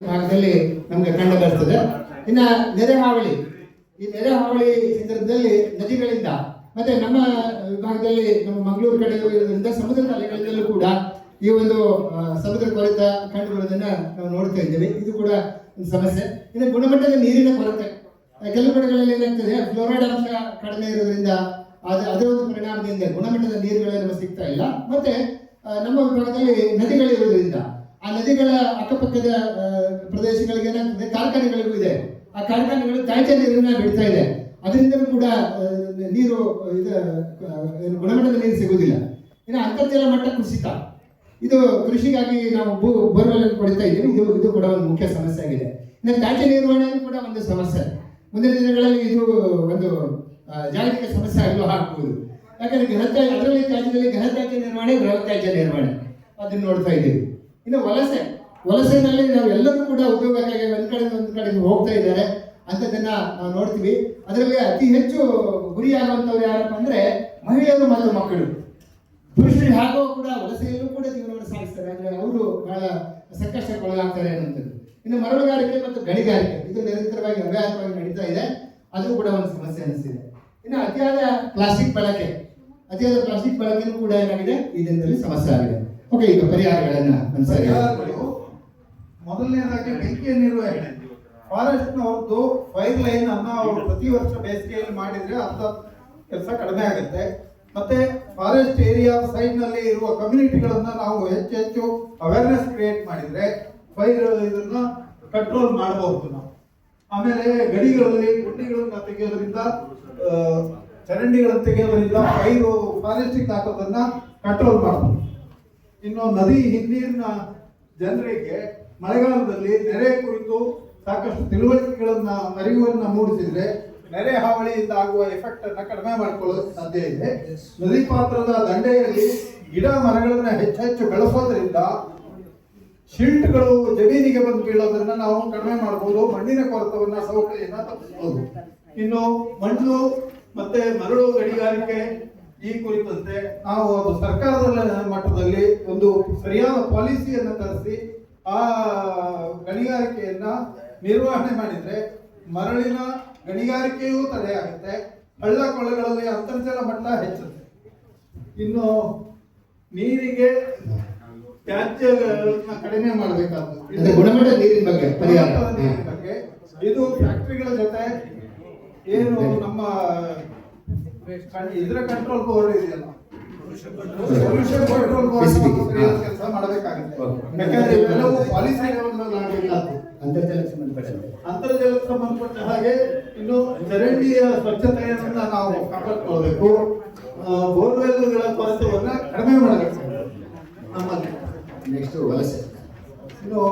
ಭಾಗದಲ್ಲಿ ನಮಗೆ ಕಂಡು ಬರ್ತದೆ. ಇನ್ನು ನೆರೆ ಹಾವಳಿ, ಈ ನೆರೆ ಹಾವಳಿ ಸಂದರ್ಭದಲ್ಲಿ ನದಿಗಳಿಂದ ಮತ್ತೆ ನಮ್ಮ ವಿಭಾಗದಲ್ಲಿ ನಮ್ಮ ಮಂಗಳೂರು ಕಡೆ ಇರೋದ್ರಿಂದ ಸಮುದ್ರದ ಅಲೆಗಳಿಂದಲೂ ಕೂಡ ಈ ಒಂದು ಸಮುದ್ರ ಕೊರೆತ ಕಂಡು ಬರೋದನ್ನ ನಾವು ನೋಡ್ತಾ ಇದ್ದೇವೆ. ಇದು ಕೂಡ ಒಂದು ಸಮಸ್ಯೆ. ಇನ್ನು ಗುಣಮಟ್ಟದ ನೀರಿನ ಕೊರತೆ, ಕೆಲವು ಕಡೆಗಳಲ್ಲಿ ಏನಾಗ್ತದೆ, ಫ್ಲೋರೈಡ್ ಅಂಶ ಕಡಿಮೆ ಇರೋದ್ರಿಂದ ಅದರ ಒಂದು ಪರಿಣಾಮದಿಂದ ಗುಣಮಟ್ಟದ ನೀರುಗಳೇ ನಮಗೆ ಸಿಗ್ತಾ ಇಲ್ಲ. ಮತ್ತೆ ನಮ್ಮ ವಿಭಾಗದಲ್ಲಿ ನದಿಗಳಿರೋದ್ರಿಂದ ಆ ನದಿಗಳ ಅಕ್ಕಪಕ್ಕದ ಪ್ರದೇಶಗಳಿಗೆ ಏನಾಗ್ತದೆ, ಕಾರ್ಖಾನೆಗಳಿಗೂ ಇದೆ. ಆ ಕಾರ್ಖಾನೆಗಳು ತ್ಯಾಜ್ಯ ನೀರನ್ನ ಬಿಡ್ತಾ ಇದೆ. ಅದರಿಂದಲೂ ಕೂಡ ನೀರು ಗುಣಮಟ್ಟದ ನೀರು ಸಿಗುವುದಿಲ್ಲ. ಇನ್ನು ಅಂತರ್ಜಲ ಮಟ್ಟ ಕುಸಿತ, ಇದು ಕೃಷಿಗಾಗಿ ನಾವು ಬೋರ್ವೆಲ್ ಕೊಡ್ತಾ ಇದ್ದೀವಿ. ಇದು ಕೂಡ ಒಂದು ಮುಖ್ಯ ಸಮಸ್ಯೆ ಆಗಿದೆ. ಇನ್ನು ತ್ಯಾಜ್ಯ ನಿರ್ವಹಣೆಯೂ ಕೂಡ ಒಂದು ಸಮಸ್ಯೆ. ಮುಂದಿನ ದಿನಗಳಲ್ಲಿ ಇದು ಒಂದು ಜಾಗತಿಕ ಸಮಸ್ಯೆ ಆಗಲು ಹಾಕಬಹುದು. ಯಾಕಂದ್ರೆ ಅದರಲ್ಲಿ ತ್ಯಾಜ್ಯದಲ್ಲಿ ಘನತ್ಯಾಜ್ಯ ನಿರ್ವಹಣೆ, ದ್ರವ ತ್ಯಾಜ್ಯ ನಿರ್ವಹಣೆ ಅದನ್ನು ನೋಡ್ತಾ ಇದ್ದೀವಿ. ಇನ್ನು ವಲಸೆನಲ್ಲಿ ನಾವು ಎಲ್ಲರೂ ಕೂಡ ಉದ್ಯೋಗಕ್ಕಾಗಿ ಒಂದು ಕಡೆ ಹೋಗ್ತಾ ಇದ್ದಾರೆ ಅಂತದನ್ನ ನಾವು ನೋಡ್ತೀವಿ. ಅದರಲ್ಲಿ ಅತಿ ಹೆಚ್ಚು ಗುರಿಯಾಗುವಂಥವ್ರು ಯಾರಪ್ಪ ಅಂದ್ರೆ ಮಹಿಳೆಯರು ಮತ್ತು ಮಕ್ಕಳು. ಪುರುಷರು ಹಾಗೂ ಕೂಡ ವಲಸೆಯಲ್ಲೂ ಕೂಡ ಜೀವನವನ್ನು ಸಾಗಿಸ್ತಾರೆ. ಅಂದ್ರೆ ಅವರು ಬಹಳ ಸಂಕಷ್ಟಕ್ಕೊಳಗಾಗ್ತಾರೆ ಅನ್ನುವಂಥದ್ದು. ಇನ್ನು ಮರಳುಗಾರಿಕೆ ಮತ್ತು ಗಣಿಗಾರಿಕೆ, ಇದು ನಿರಂತರವಾಗಿ ಅವ್ಯಾಹತವಾಗಿ ನಡೀತಾ ಇದೆ. ಅದು ಕೂಡ ಒಂದು ಸಮಸ್ಯೆ ಅನಿಸ್ತಿದೆ. ಇನ್ನು ಅತಿಯಾದ ಪ್ಲಾಸ್ಟಿಕ್ ಬಳಕೆನೂ ಕೂಡ ಏನಾಗಿದೆ, ಈ ದಿನದಲ್ಲಿ ಸಮಸ್ಯೆ ಆಗಿದೆ. ಓಕೆ, ಈಗ ಪರಿಹಾರಗಳನ್ನ ಮೊದಲನೇದಾಗಿ ಬೆಂಕಿಯ ನಿರ್ವಹಣೆ. ಫಾರೆಸ್ಟ್ ನವರದ್ದು ಫೈರ್ ಲೈನ್ ಅನ್ನ ಅವರು ಪ್ರತಿ ವರ್ಷ ಬೇಸಿಗೆಯಲ್ಲಿ ಮಾಡಿದ್ರೆ ಅರ್ಧ ಕೆಲಸ ಕಡಿಮೆ ಆಗುತ್ತೆ. ಮತ್ತೆ ಫಾರೆಸ್ಟ್ ಏರಿಯಾ ಸೈಡ್ ನಲ್ಲಿ ಇರುವ ಕಮ್ಯುನಿಟಿಗಳನ್ನ ನಾವು ಹೆಚ್ಚು ಅವೇರ್ನೆಸ್ ಕ್ರಿಯೇಟ್ ಮಾಡಿದ್ರೆ ಫೈರ್ ಇದನ್ನ ಕಂಟ್ರೋಲ್ ಮಾಡಬಹುದು ನಾವು. ಆಮೇಲೆ ಗಡಿಗಳಲ್ಲಿ ಗುಂಡಿಗಳನ್ನ ತೆಗೆಯೋದ್ರಿಂದ, ಚರಂಡಿಗಳನ್ನು ತೆಗೆಯೋದ್ರಿಂದ ಫೈರು ಫಾರೆಸ್ಟಿಗೆ ಹಾಕೋದನ್ನ ಕಂಟ್ರೋಲ್ ಮಾಡಬಹುದು. ಇನ್ನು ನದಿ ಹಿನ್ನೀರಿನ ಜನರಿಗೆ ಮಳೆಗಾಲದಲ್ಲಿ ನೆರೆ ಕುರಿತು ಸಾಕಷ್ಟು ತಿಳುವಳಿಕೆಗಳನ್ನ ಅರಿವನ್ನ ಮೂಡಿಸಿದ್ರೆ ನೆರೆ ಹಾವಳಿಯಿಂದ ಆಗುವ ಎಫೆಕ್ಟ್ ಅನ್ನ ಕಡಿಮೆ ಮಾಡಿಕೊಳ್ಳೋಕೆ ಸಾಧ್ಯ ಇದೆ. ನದಿ ಪಾತ್ರದ ದಂಡೆಯಲ್ಲಿ ಗಿಡ ಮರಗಳನ್ನ ಹೆಚ್ಚು ಬೆಳೆಸೋದ್ರಿಂದ ಶಿಲ್ಟ್ಗಳು ಜಮೀನಿಗೆ ಬಂದು ಬೀಳೋದನ್ನ ನಾವು ಕಡಿಮೆ ಮಾಡಬಹುದು. ಮಣ್ಣಿನ ಕೊರತವನ್ನ ಸವಕಳಿಯನ್ನ ತಪ್ಪಿಸಬಹುದು. ಇನ್ನು ಮಣ್ಣು ಮತ್ತೆ ಮರಳು ಗಣಿಗಾರಿಕೆ ಈ ಕುರಿತಂತೆ ನಾವು ಅದು ಸರ್ಕಾರದ ಮಟ್ಟದಲ್ಲಿ ಒಂದು ಸರಿಯಾದ ಪಾಲಿಸಿಯನ್ನು ತರಿಸಿ ಆ ಗಣಿಗಾರಿಕೆಯನ್ನ ನಿರ್ವಹಣೆ ಮಾಡಿದ್ರೆ ಮರಳಿನ ಗಣಿಗಾರಿಕೆಯೂ ತಡೆಯಾಗುತ್ತೆ. ಹಳ್ಳ ಕೊಳ್ಳಗಳಲ್ಲಿ ಅಂತರ್ಜಲ ಮಟ್ಟ ಹೆಚ್ಚುತ್ತೆ. ಇನ್ನು ನೀರಿಗೆ ತ್ಯಾಜ್ಯಗಳನ್ನ ಕಡಿಮೆ ಮಾಡಬೇಕಾಗುತ್ತೆ. ಗುಣಮಟ್ಟದ ನೀರಿನ ಬಗ್ಗೆ ಇದು ಫ್ಯಾಕ್ಟರಿಗಳ ಜೊತೆ ಏನು ನಮ್ಮ ಇದರ ಕಂಟ್ರೋಲ್ ಬೋರ್ಡ್ ಇದೆಯಲ್ಲ, ಪೊಲ್ಯೂಷನ್ ಕಂಟ್ರೋಲ್ ಬೋರ್ಡ್ ಕೆಲಸ ಮಾಡಬೇಕಾಗುತ್ತೆ. ಯಾಕಂದ್ರೆ ಇವೆಲ್ಲವೂ ಪಾಲಿಸಿ ಅಂತರ್ಜಲಕ್ಕೆ ಸಂಬಂಧಪಟ್ಟ ಹಾಗೆ. ಇನ್ನು ಚರಂಡಿಯ ಸ್ವಚ್ಛತೆಯನ್ನ ನಾವು ಕಾಪಾಡಿಕೊಳ್ಳಬೇಕು. ಬೋರ್ವೆಲ್ಗಳ ಕೊರತೆಯನ್ನ ಕಡಿಮೆ ಮಾಡಬೇಕು ನಮ್ಮಲ್ಲಿ. ನೆಕ್ಸ್ಟ್ ವಲಸೆ. ಇನ್ನು